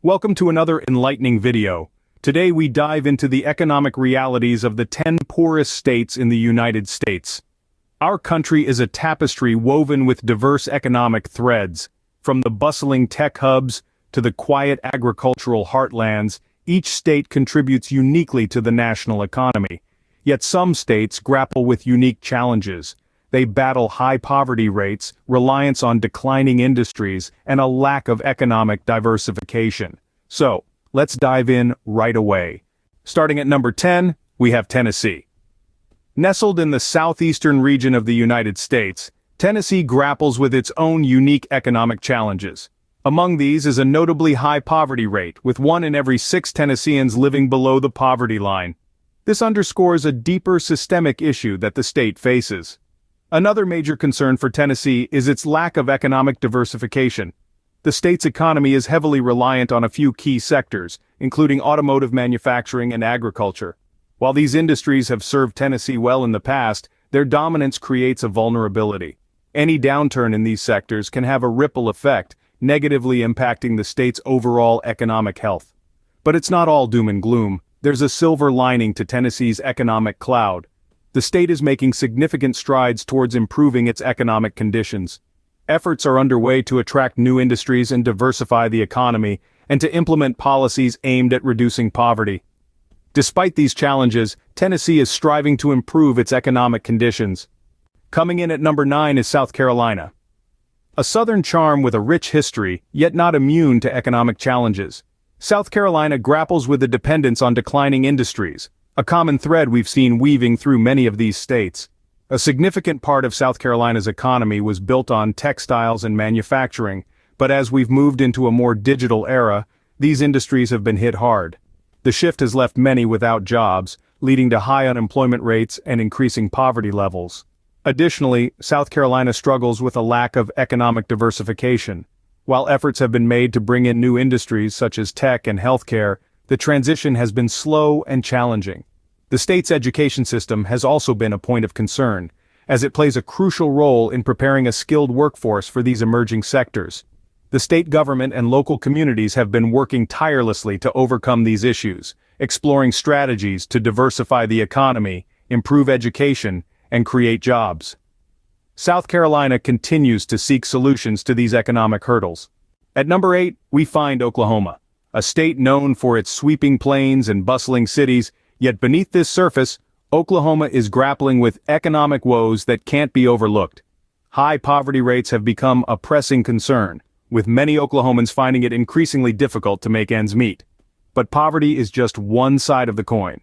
Welcome to another enlightening video. Today we dive into the economic realities of the 10 poorest states in the United States. Our country is a tapestry woven with diverse economic threads. From the bustling tech hubs to the quiet agricultural heartlands, each state contributes uniquely to the national economy. Yet some states grapple with unique challenges. They battle high poverty rates, reliance on declining industries, and a lack of economic diversification. So, let's dive in right away. Starting at number 10, we have Tennessee. Nestled in the southeastern region of the United States, Tennessee grapples with its own unique economic challenges. Among these is a notably high poverty rate, with 1 in every 6 Tennesseans living below the poverty line. This underscores a deeper systemic issue that the state faces. Another major concern for Tennessee is its lack of economic diversification. The state's economy is heavily reliant on a few key sectors, including automotive manufacturing and agriculture. While these industries have served Tennessee well in the past, their dominance creates a vulnerability. Any downturn in these sectors can have a ripple effect, negatively impacting the state's overall economic health. But it's not all doom and gloom. There's a silver lining to Tennessee's economic cloud. The state is making significant strides towards improving its economic conditions. Efforts are underway to attract new industries and diversify the economy, and to implement policies aimed at reducing poverty. Despite these challenges, Tennessee is striving to improve its economic conditions. Coming in at number 9 is South Carolina. A southern charm with a rich history, yet not immune to economic challenges. South Carolina grapples with the dependence on declining industries, a common thread we've seen weaving through many of these states. A significant part of South Carolina's economy was built on textiles and manufacturing, but as we've moved into a more digital era, these industries have been hit hard. The shift has left many without jobs, leading to high unemployment rates and increasing poverty levels. Additionally, South Carolina struggles with a lack of economic diversification. While efforts have been made to bring in new industries such as tech and healthcare, the transition has been slow and challenging. The state's education system has also been a point of concern, as it plays a crucial role in preparing a skilled workforce for these emerging sectors. The state government and local communities have been working tirelessly to overcome these issues, exploring strategies to diversify the economy, improve education, and create jobs. South Carolina continues to seek solutions to these economic hurdles. At number 8, we find Oklahoma. A state known for its sweeping plains and bustling cities, yet beneath this surface, Oklahoma is grappling with economic woes that can't be overlooked. High poverty rates have become a pressing concern, with many Oklahomans finding it increasingly difficult to make ends meet. But poverty is just one side of the coin.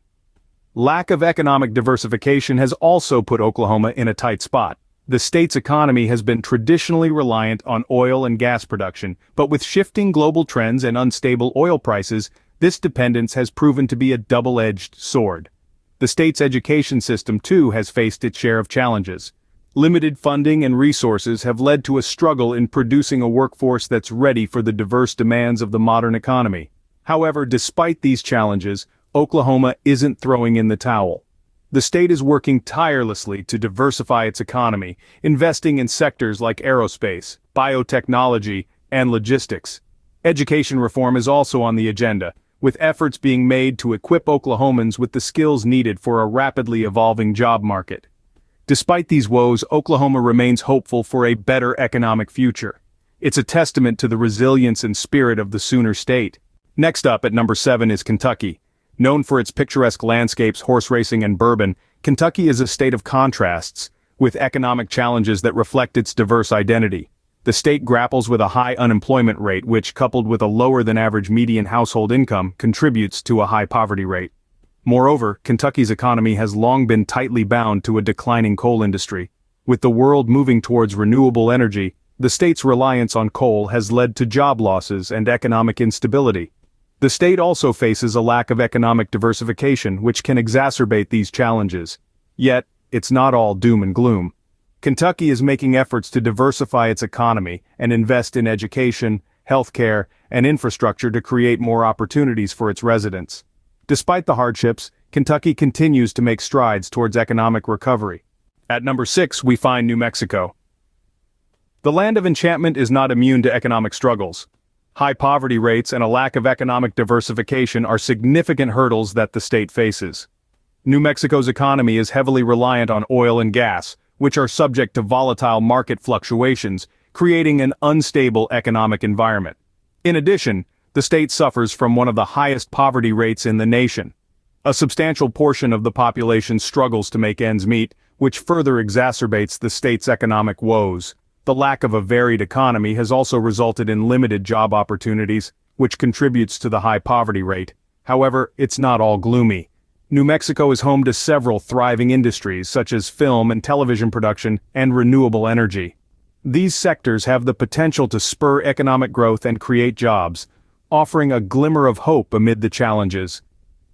Lack of economic diversification has also put Oklahoma in a tight spot. The state's economy has been traditionally reliant on oil and gas production, but with shifting global trends and unstable oil prices, this dependence has proven to be a double-edged sword. The state's education system, too, has faced its share of challenges. Limited funding and resources have led to a struggle in producing a workforce that's ready for the diverse demands of the modern economy. However, despite these challenges, Oklahoma isn't throwing in the towel. The state is working tirelessly to diversify its economy, investing in sectors like aerospace, biotechnology, and logistics. Education reform is also on the agenda, with efforts being made to equip Oklahomans with the skills needed for a rapidly evolving job market. Despite these woes, Oklahoma remains hopeful for a better economic future. It's a testament to the resilience and spirit of the Sooner State. Next up at number 7 is Kentucky. Known for its picturesque landscapes, horse racing, and bourbon, Kentucky is a state of contrasts, with economic challenges that reflect its diverse identity. The state grapples with a high unemployment rate which, coupled with a lower-than-average median household income, contributes to a high poverty rate. Moreover, Kentucky's economy has long been tightly bound to a declining coal industry. With the world moving towards renewable energy, the state's reliance on coal has led to job losses and economic instability. The state also faces a lack of economic diversification, which can exacerbate these challenges. Yet, it's not all doom and gloom. Kentucky is making efforts to diversify its economy and invest in education, healthcare, and infrastructure to create more opportunities for its residents. Despite the hardships, Kentucky continues to make strides towards economic recovery. At number 6, we find New Mexico. The land of enchantment is not immune to economic struggles. High poverty rates and a lack of economic diversification are significant hurdles that the state faces. New Mexico's economy is heavily reliant on oil and gas, which are subject to volatile market fluctuations, creating an unstable economic environment. In addition, the state suffers from one of the highest poverty rates in the nation. A substantial portion of the population struggles to make ends meet, which further exacerbates the state's economic woes. The lack of a varied economy has also resulted in limited job opportunities, which contributes to the high poverty rate. However, it's not all gloomy. New Mexico is home to several thriving industries such as film and television production and renewable energy. These sectors have the potential to spur economic growth and create jobs, offering a glimmer of hope amid the challenges.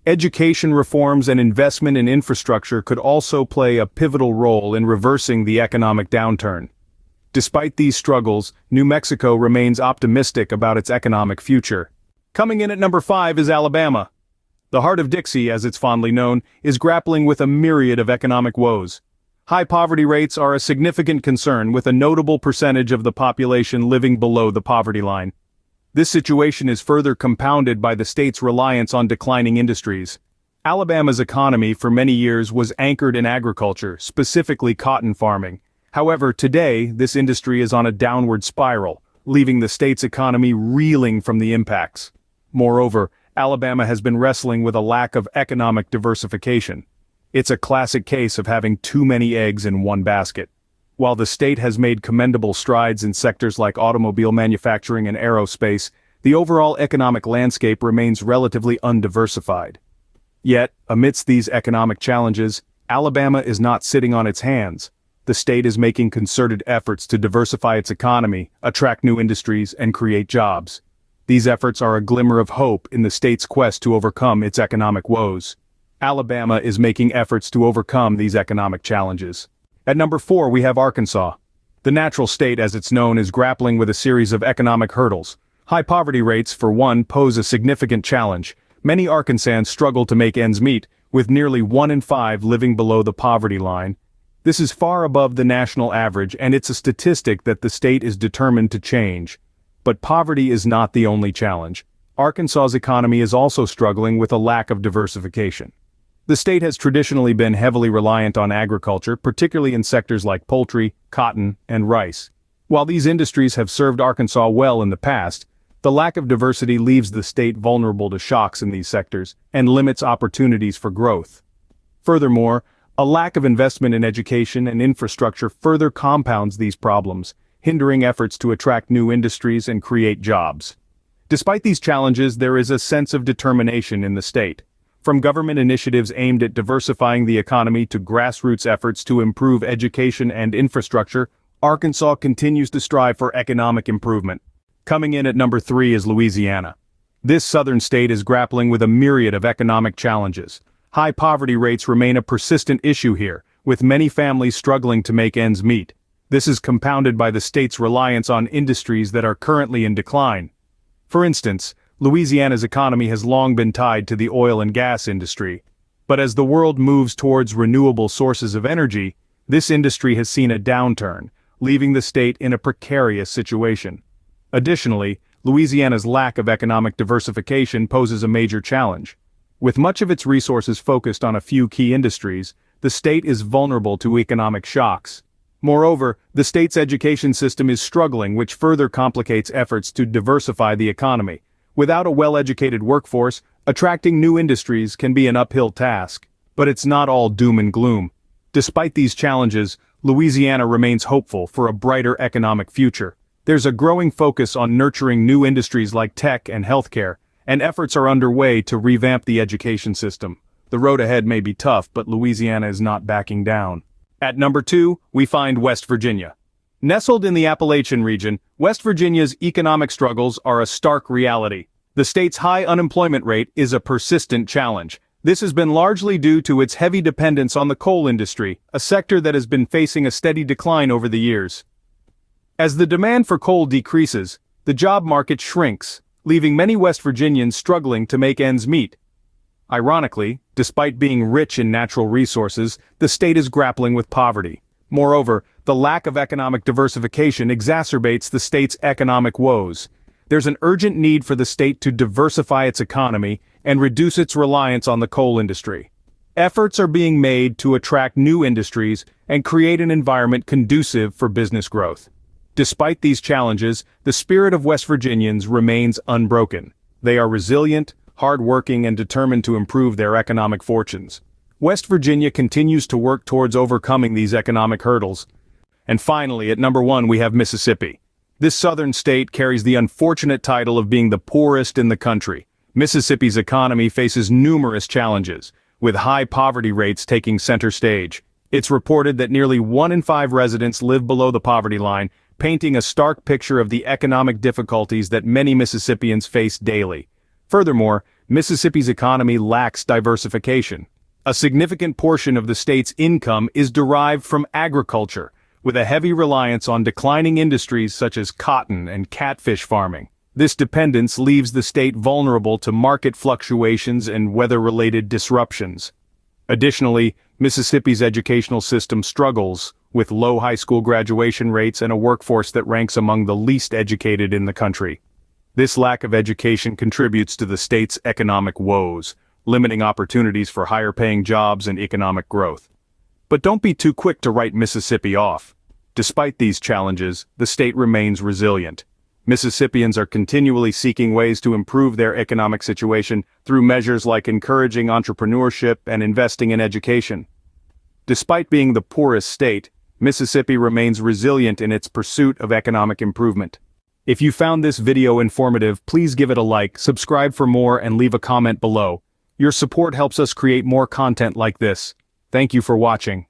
Education reforms and investment in infrastructure could also play a pivotal role in reversing the economic downturn. Despite these struggles, New Mexico remains optimistic about its economic future. Coming in at number 5 is Alabama. The heart of Dixie, as it's fondly known, is grappling with a myriad of economic woes. High poverty rates are a significant concern, with a notable percentage of the population living below the poverty line. This situation is further compounded by the state's reliance on declining industries. Alabama's economy for many years was anchored in agriculture, specifically cotton farming. However, today, this industry is on a downward spiral, leaving the state's economy reeling from the impacts. Moreover, Alabama has been wrestling with a lack of economic diversification. It's a classic case of having too many eggs in one basket. While the state has made commendable strides in sectors like automobile manufacturing and aerospace, the overall economic landscape remains relatively undiversified. Yet, amidst these economic challenges, Alabama is not sitting on its hands. The state is making concerted efforts to diversify its economy, attract new industries, and create jobs. These efforts are a glimmer of hope in the state's quest to overcome its economic woes. Alabama is making efforts to overcome these economic challenges. At number 4 we have Arkansas. The natural state, as it's known, is grappling with a series of economic hurdles. High poverty rates, for one, pose a significant challenge. Many Arkansans struggle to make ends meet, with nearly 1 in 5 living below the poverty line. This is far above the national average, and it's a statistic that the state is determined to change. But poverty is not the only challenge. Arkansas's economy is also struggling with a lack of diversification. The state has traditionally been heavily reliant on agriculture, particularly in sectors like poultry, cotton, and rice. While these industries have served Arkansas well in the past, the lack of diversity leaves the state vulnerable to shocks in these sectors and limits opportunities for growth. Furthermore, a lack of investment in education and infrastructure further compounds these problems, hindering efforts to attract new industries and create jobs. Despite these challenges, there is a sense of determination in the state. From government initiatives aimed at diversifying the economy to grassroots efforts to improve education and infrastructure, Arkansas continues to strive for economic improvement. Coming in at number 3 is Louisiana. This southern state is grappling with a myriad of economic challenges. High poverty rates remain a persistent issue here, with many families struggling to make ends meet. This is compounded by the state's reliance on industries that are currently in decline. For instance, Louisiana's economy has long been tied to the oil and gas industry. But as the world moves towards renewable sources of energy, this industry has seen a downturn, leaving the state in a precarious situation. Additionally, Louisiana's lack of economic diversification poses a major challenge. With much of its resources focused on a few key industries, the state is vulnerable to economic shocks. Moreover, the state's education system is struggling, which further complicates efforts to diversify the economy. Without a well-educated workforce, attracting new industries can be an uphill task. But it's not all doom and gloom. Despite these challenges, Louisiana remains hopeful for a brighter economic future. There's a growing focus on nurturing new industries like tech and healthcare, and efforts are underway to revamp the education system. The road ahead may be tough, but Louisiana is not backing down. At number 2, we find West Virginia. Nestled in the Appalachian region, West Virginia's economic struggles are a stark reality. The state's high unemployment rate is a persistent challenge. This has been largely due to its heavy dependence on the coal industry, a sector that has been facing a steady decline over the years. As the demand for coal decreases, the job market shrinks, leaving many West Virginians struggling to make ends meet. Ironically, despite being rich in natural resources, the state is grappling with poverty. Moreover, the lack of economic diversification exacerbates the state's economic woes. there's an urgent need for the state to diversify its economy and reduce its reliance on the coal industry. Efforts are being made to attract new industries and create an environment conducive for business growth. Despite these challenges, the spirit of West Virginians remains unbroken. They are resilient, hardworking, and determined to improve their economic fortunes. West Virginia continues to work towards overcoming these economic hurdles. And finally, at number 1, we have Mississippi. This southern state carries the unfortunate title of being the poorest in the country. Mississippi's economy faces numerous challenges, with high poverty rates taking center stage. It's reported that nearly 1 in 5 residents live below the poverty line, painting a stark picture of the economic difficulties that many Mississippians face daily. Furthermore, Mississippi's economy lacks diversification. A significant portion of the state's income is derived from agriculture, with a heavy reliance on declining industries such as cotton and catfish farming. This dependence leaves the state vulnerable to market fluctuations and weather-related disruptions. Additionally, Mississippi's educational system struggles with low high school graduation rates and a workforce that ranks among the least educated in the country. This lack of education contributes to the state's economic woes, limiting opportunities for higher-paying jobs and economic growth. But don't be too quick to write Mississippi off. Despite these challenges, the state remains resilient. Mississippians are continually seeking ways to improve their economic situation through measures like encouraging entrepreneurship and investing in education. Despite being the poorest state, Mississippi remains resilient in its pursuit of economic improvement. If you found this video informative, please give it a like, subscribe for more, and leave a comment below. Your support helps us create more content like this. Thank you for watching.